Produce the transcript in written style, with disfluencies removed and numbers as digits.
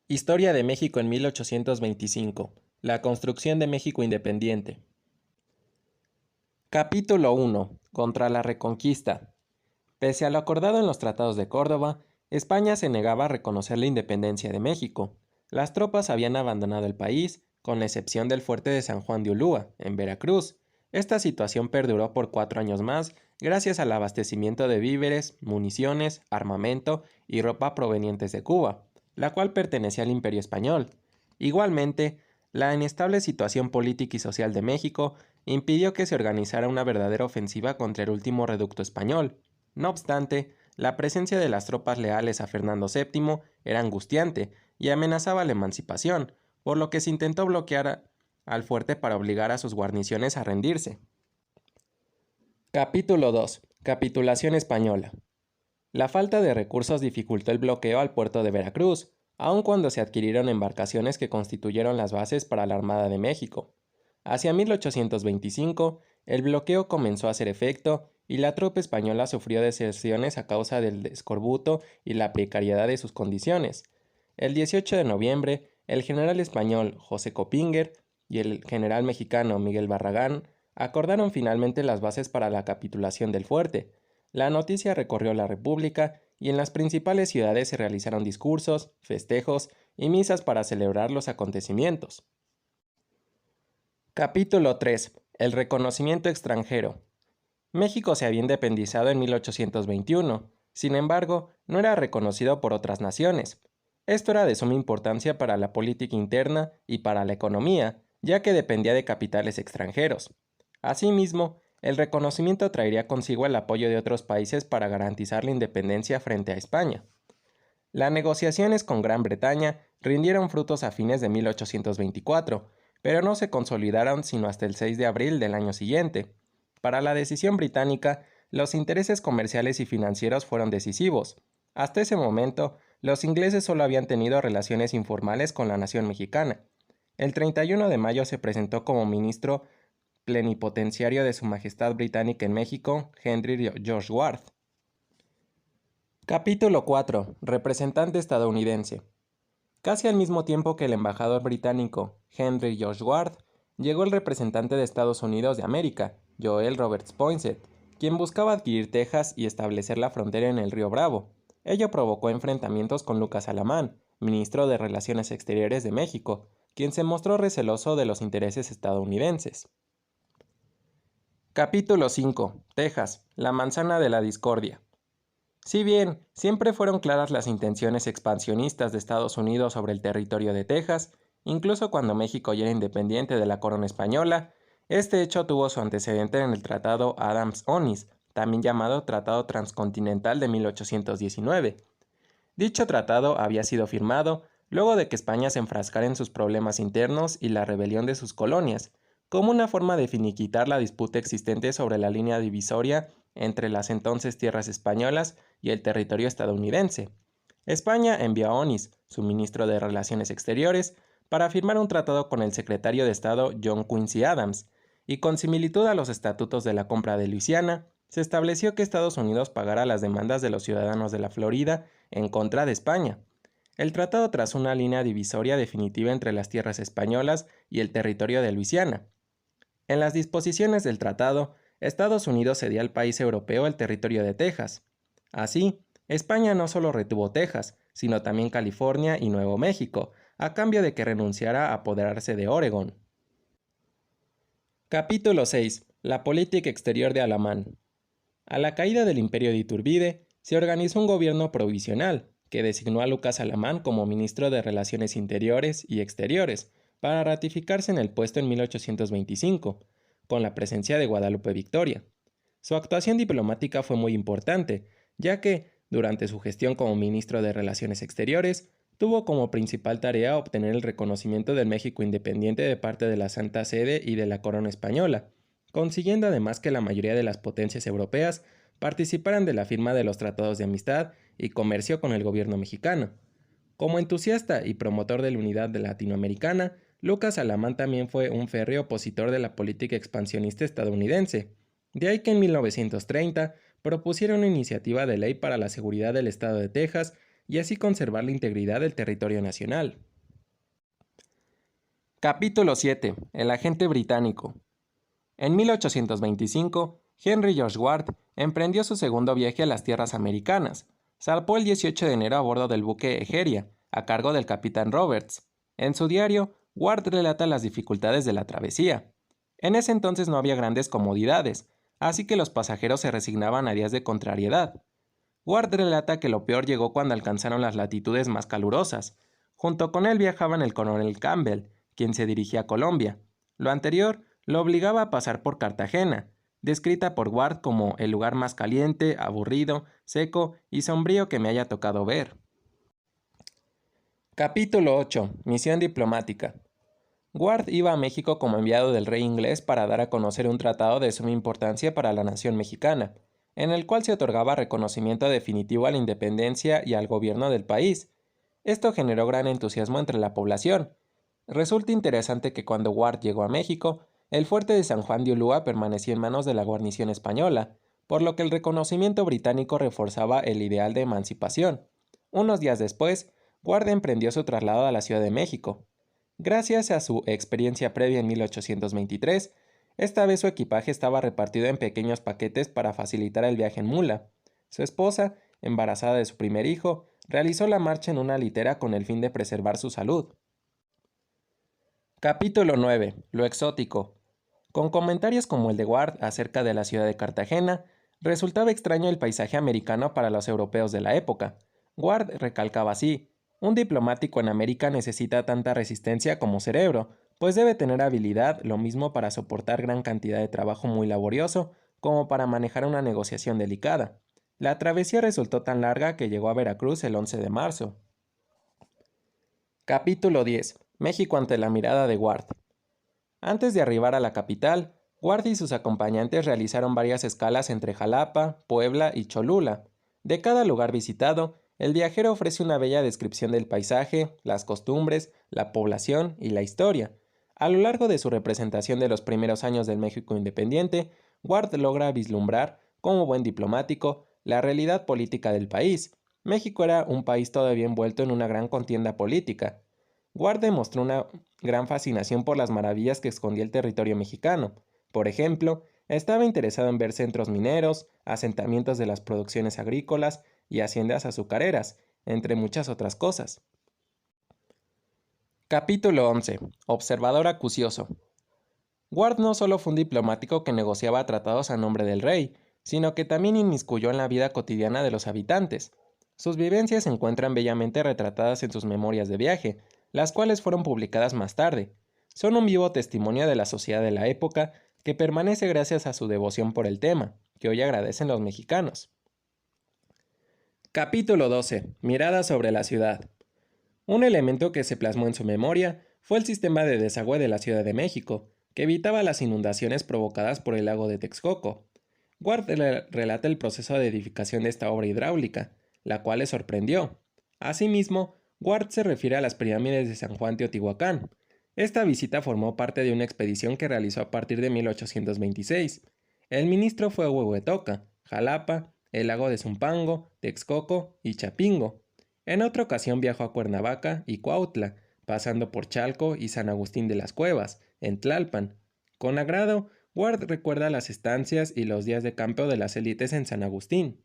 Historia de México en 1825. La construcción de México independiente. Capítulo 1. Contra la Reconquista. Pese a lo acordado en los Tratados de Córdoba, España se negaba a reconocer la independencia de México. Las tropas habían abandonado el país, con la excepción del fuerte de San Juan de Ulúa, en Veracruz. Esta situación perduró por 4 años más, gracias al abastecimiento de víveres, municiones, armamento y ropa provenientes de Cuba, la cual pertenecía al Imperio Español. Igualmente, la inestable situación política y social de México impidió que se organizara una verdadera ofensiva contra el último reducto español. No obstante, la presencia de las tropas leales a Fernando VII era angustiante y amenazaba la emancipación, por lo que se intentó bloquear al fuerte para obligar a sus guarniciones a rendirse. Capítulo 2. Capitulación española. La falta de recursos dificultó el bloqueo al puerto de Veracruz, aun cuando se adquirieron embarcaciones que constituyeron las bases para la Armada de México. Hacia 1825, el bloqueo comenzó a hacer efecto y la tropa española sufrió deserciones a causa del escorbuto y la precariedad de sus condiciones. El 18 de noviembre, el general español José Coppinger y el general mexicano Miguel Barragán acordaron finalmente las bases para la capitulación del fuerte. La noticia recorrió la República y en las principales ciudades se realizaron discursos, festejos y misas para celebrar los acontecimientos. Capítulo 3. El reconocimiento extranjero. México se había independizado en 1821, sin embargo, no era reconocido por otras naciones. Esto era de suma importancia para la política interna y para la economía, ya que dependía de capitales extranjeros. Asimismo, el reconocimiento traería consigo el apoyo de otros países para garantizar la independencia frente a España. Las negociaciones con Gran Bretaña rindieron frutos a fines de 1824, pero no se consolidaron sino hasta el 6 de abril del año siguiente. Para la decisión británica, los intereses comerciales y financieros fueron decisivos. Hasta ese momento, los ingleses solo habían tenido relaciones informales con la nación mexicana. El 31 de mayo se presentó como ministro plenipotenciario de Su Majestad Británica en México, Henry George Ward. Capítulo 4. Representante estadounidense. Casi al mismo tiempo que el embajador británico Henry George Ward, llegó el representante de Estados Unidos de América, Joel Roberts Poinsett, quien buscaba adquirir Texas y establecer la frontera en el río Bravo. Ello provocó enfrentamientos con Lucas Alamán, ministro de Relaciones Exteriores de México, quien se mostró receloso de los intereses estadounidenses. Capítulo 5. Texas, la manzana de la discordia. Si bien siempre fueron claras las intenciones expansionistas de Estados Unidos sobre el territorio de Texas, incluso cuando México ya era independiente de la corona española, este hecho tuvo su antecedente en el Tratado Adams-Onis, también llamado Tratado Transcontinental de 1819. Dicho tratado había sido firmado luego de que España se enfrascara en sus problemas internos y la rebelión de sus colonias, como una forma de finiquitar la disputa existente sobre la línea divisoria entre las entonces tierras españolas y el territorio estadounidense. España envió a Onis, su ministro de Relaciones Exteriores, para firmar un tratado con el secretario de Estado John Quincy Adams, y con similitud a los estatutos de la compra de Luisiana, se estableció que Estados Unidos pagara las demandas de los ciudadanos de la Florida en contra de España. El tratado trazó una línea divisoria definitiva entre las tierras españolas y el territorio de Luisiana. En las disposiciones del tratado, Estados Unidos cedía al país europeo el territorio de Texas. Así, España no solo retuvo Texas, sino también California y Nuevo México, a cambio de que renunciara a apoderarse de Oregón. Capítulo 6. La política exterior de Alamán. A la caída del imperio de Iturbide, se organizó un gobierno provisional, que designó a Lucas Alamán como ministro de Relaciones Interiores y Exteriores, para ratificarse en el puesto en 1825, con la presencia de Guadalupe Victoria. Su actuación diplomática fue muy importante, ya que, durante su gestión como ministro de Relaciones Exteriores, tuvo como principal tarea obtener el reconocimiento del México independiente de parte de la Santa Sede y de la Corona Española, consiguiendo además que la mayoría de las potencias europeas participaran de la firma de los tratados de amistad y comercio con el gobierno mexicano. Como entusiasta y promotor de la unidad latinoamericana, Lucas Alamán también fue un férreo opositor de la política expansionista estadounidense. De ahí que en 1930 propusiera una iniciativa de ley para la seguridad del estado de Texas, y así conservar la integridad del territorio nacional. Capítulo 7. El agente británico. En 1825, Henry George Ward emprendió su segundo viaje a las tierras americanas. Zarpó el 18 de enero a bordo del buque Egeria, a cargo del capitán Roberts. En su diario, Ward relata las dificultades de la travesía. En ese entonces no había grandes comodidades, así que los pasajeros se resignaban a días de contrariedad. Ward relata que lo peor llegó cuando alcanzaron las latitudes más calurosas. Junto con él viajaban el coronel Campbell, quien se dirigía a Colombia. Lo anterior lo obligaba a pasar por Cartagena, descrita por Ward como el lugar más caliente, aburrido, seco y sombrío que me haya tocado ver. Capítulo 8. Misión diplomática. Ward iba a México como enviado del rey inglés para dar a conocer un tratado de suma importancia para la nación mexicana, en el cual se otorgaba reconocimiento definitivo a la independencia y al gobierno del país. Esto generó gran entusiasmo entre la población. Resulta interesante que cuando Ward llegó a México, el fuerte de San Juan de Ulúa permanecía en manos de la guarnición española, por lo que el reconocimiento británico reforzaba el ideal de emancipación. Unos días después, Ward emprendió su traslado a la Ciudad de México. Gracias a su experiencia previa en 1823, esta vez su equipaje estaba repartido en pequeños paquetes para facilitar el viaje en mula. Su esposa, embarazada de su primer hijo, realizó la marcha en una litera con el fin de preservar su salud. Capítulo 9. Lo exótico. Con comentarios como el de Ward acerca de la ciudad de Cartagena, resultaba extraño el paisaje americano para los europeos de la época. Ward recalcaba así: un diplomático en América necesita tanta resistencia como cerebro, pues debe tener habilidad lo mismo para soportar gran cantidad de trabajo muy laborioso como para manejar una negociación delicada. La travesía resultó tan larga que llegó a Veracruz el 11 de marzo. Capítulo 10. México ante la mirada de Ward. Antes de arribar a la capital, Ward y sus acompañantes realizaron varias escalas entre Jalapa, Puebla y Cholula. De cada lugar visitado, el viajero ofrece una bella descripción del paisaje, las costumbres, la población y la historia. A lo largo de su representación de los primeros años del México independiente, Ward logra vislumbrar, como buen diplomático, la realidad política del país. México era un país todavía envuelto en una gran contienda política. Ward demostró una gran fascinación por las maravillas que escondía el territorio mexicano. Por ejemplo, estaba interesado en ver centros mineros, asentamientos de las producciones agrícolas y haciendas azucareras, entre muchas otras cosas. Capítulo 11. Observador acucioso. Ward no solo fue un diplomático que negociaba tratados a nombre del rey, sino que también inmiscuyó en la vida cotidiana de los habitantes. Sus vivencias se encuentran bellamente retratadas en sus memorias de viaje, las cuales fueron publicadas más tarde. Son un vivo testimonio de la sociedad de la época que permanece gracias a su devoción por el tema, que hoy agradecen los mexicanos. Capítulo 12. Mirada sobre la ciudad. Un elemento que se plasmó en su memoria fue el sistema de desagüe de la Ciudad de México, que evitaba las inundaciones provocadas por el lago de Texcoco. Ward relata el proceso de edificación de esta obra hidráulica, la cual le sorprendió. Asimismo, Ward se refiere a las pirámides de San Juan Teotihuacán. Esta visita formó parte de una expedición que realizó a partir de 1826. El ministro fue a Huehuetoca, Jalapa, el lago de Zumpango, Texcoco y Chapingo. En otra ocasión viajó a Cuernavaca y Cuautla, pasando por Chalco y San Agustín de las Cuevas, en Tlalpan. Con agrado, Ward recuerda las estancias y los días de campo de las élites en San Agustín.